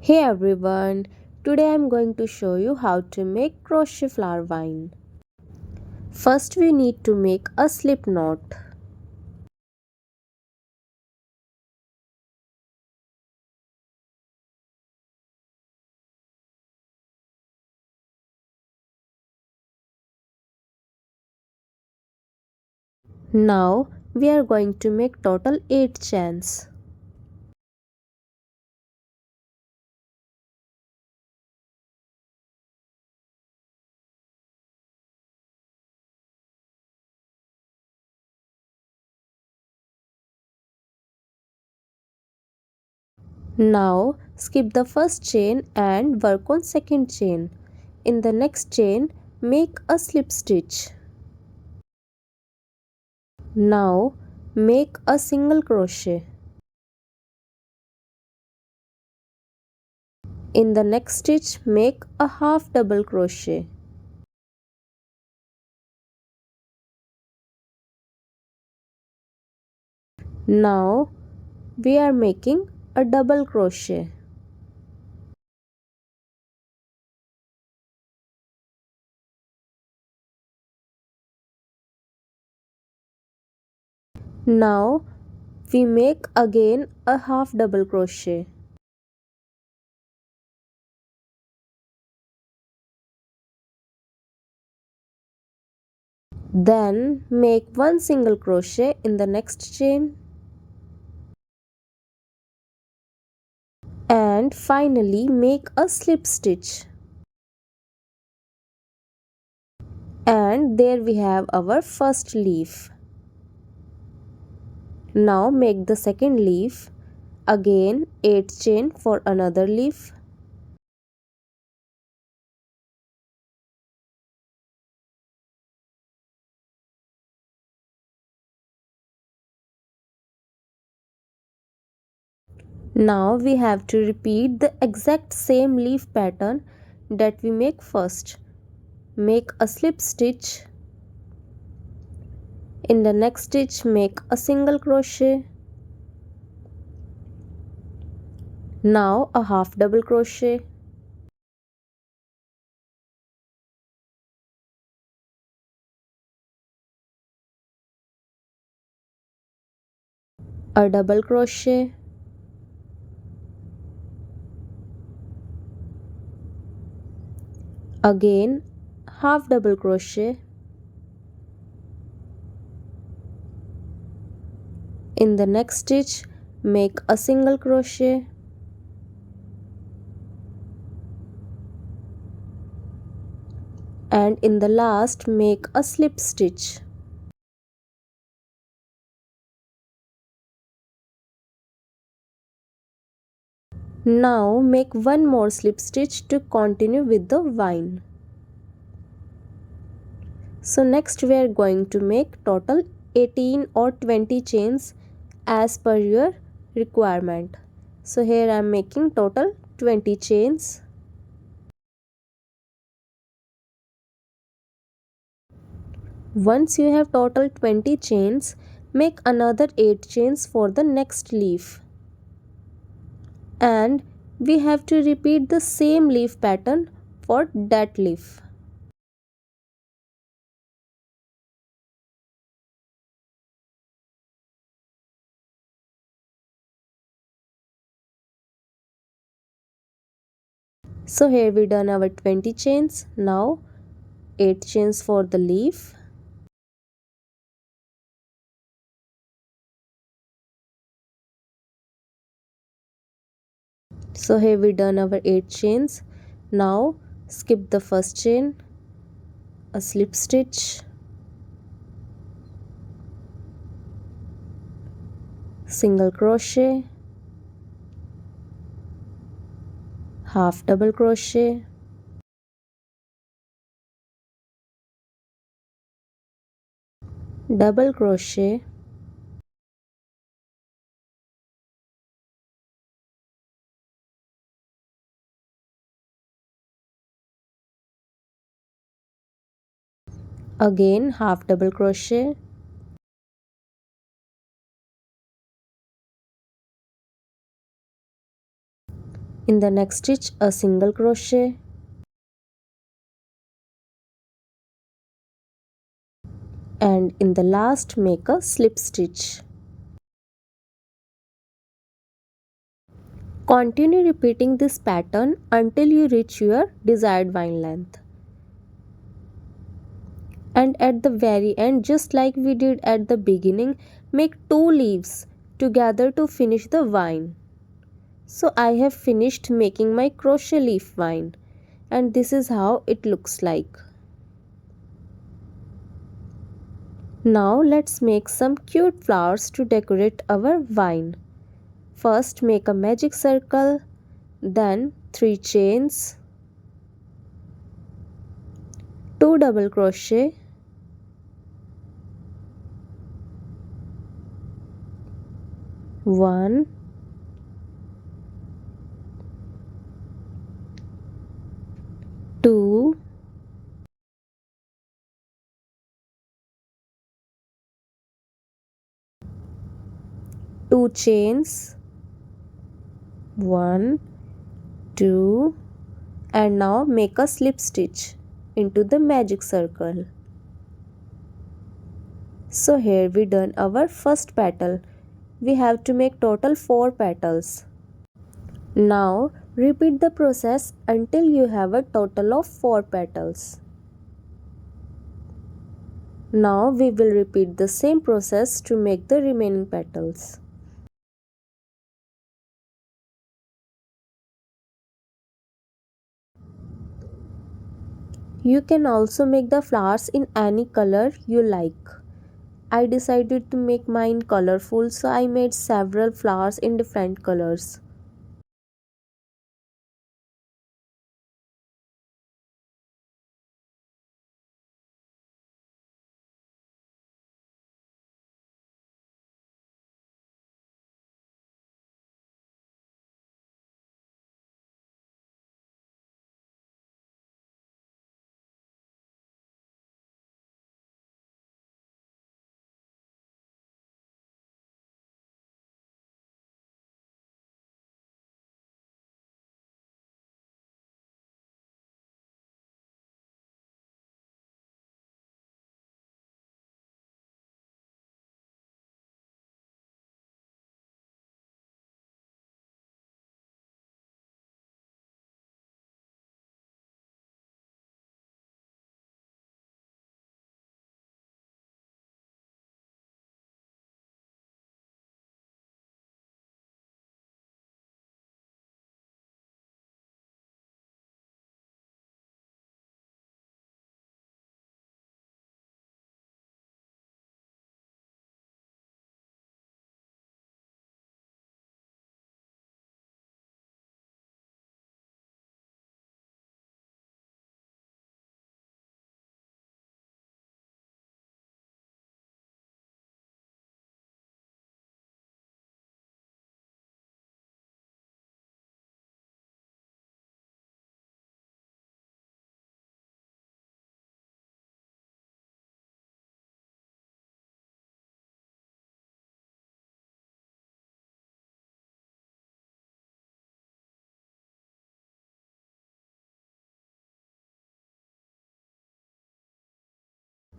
Hey everyone, today I'm going to show you how to make crochet flower vine. First we need to make a slip knot. Now we are going to make total 8 chains. Now skip the first chain and work on second chain. In the next chain make a slip stitch. Now make a single crochet. In the next stitch make a half double crochet. Now we are making a double crochet. Now we make again a half double crochet. Then make one single crochet in the next chain. And finally make a slip stitch. And there we have our first leaf. Now make the second leaf. Again 8 chain for another leaf. Now we have to repeat the exact same leaf pattern that we make first. Make a slip stitch. In the next stitch make a single crochet. Now a half double crochet. A double crochet. Again half double crochet. In the next stitch make a single crochet. And in the last make a slip stitch. Now make one more slip stitch to continue with the vine. So next we are going to make total 18 or 20 chains as per your requirement. So here I am making total 20 chains. Once you have total 20 chains, make another 8 chains for the next leaf. And we have to repeat the same leaf pattern for that leaf. So here we done our 20 chains. Now 8 chains for the leaf. So here we done our 8 chains. Now skip the first chain, a slip stitch, single crochet, half double crochet, double crochet, again half double crochet, In the next stitch, a single crochet, and in the last make a slip stitch. Continue repeating this pattern until you reach your desired vine length. And at the very end, just like we did at the beginning, make 2 leaves together to finish the vine. So I have finished making my crochet leaf vine, and this is how it looks like. Now let's make some cute flowers to decorate our vine. First make a magic circle, then 3 chains, 2 double crochet, 1, 2, 2 chains, 1, 2, and now make a slip stitch into the magic circle. So here we done our first petal. We have to make total 4 petals. Now repeat the process until you have a total of 4 petals. Now we will repeat the same process to make the remaining petals. You can also make the flowers in any color you like. I decided to make mine colorful, so I made several flowers in different colors.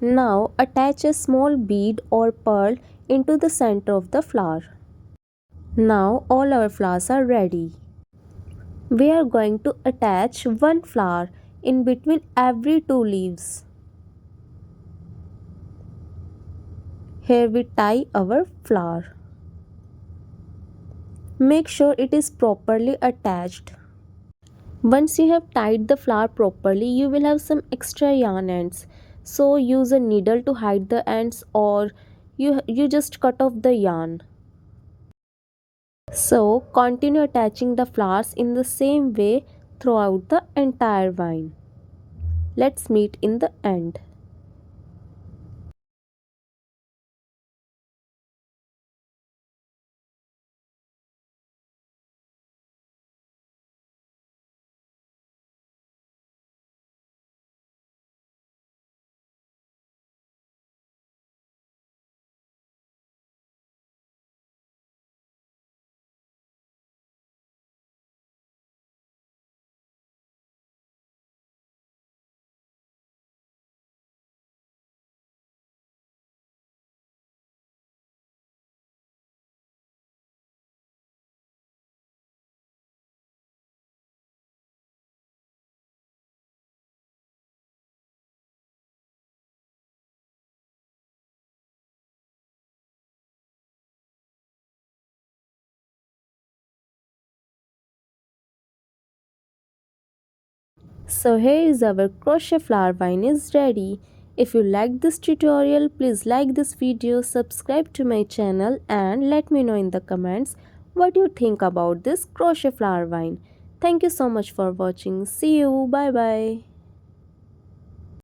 Now attach a small bead or pearl into the center of the flower. Now all our flowers are ready. We are going to attach one flower in between every 2 leaves. Here we tie our flower. Make sure it is properly attached. Once you have tied the flower properly, you will have some extra yarn ends. So use a needle to hide the ends, or you just cut off the yarn. So continue attaching the flowers in the same way throughout the entire vine. Let's meet in the end. So here is our crochet flower vine is ready. If you liked this tutorial, please like this video, subscribe to my channel and let me know in the comments what you think about this crochet flower vine. Thank you so much for watching. See you. Bye bye.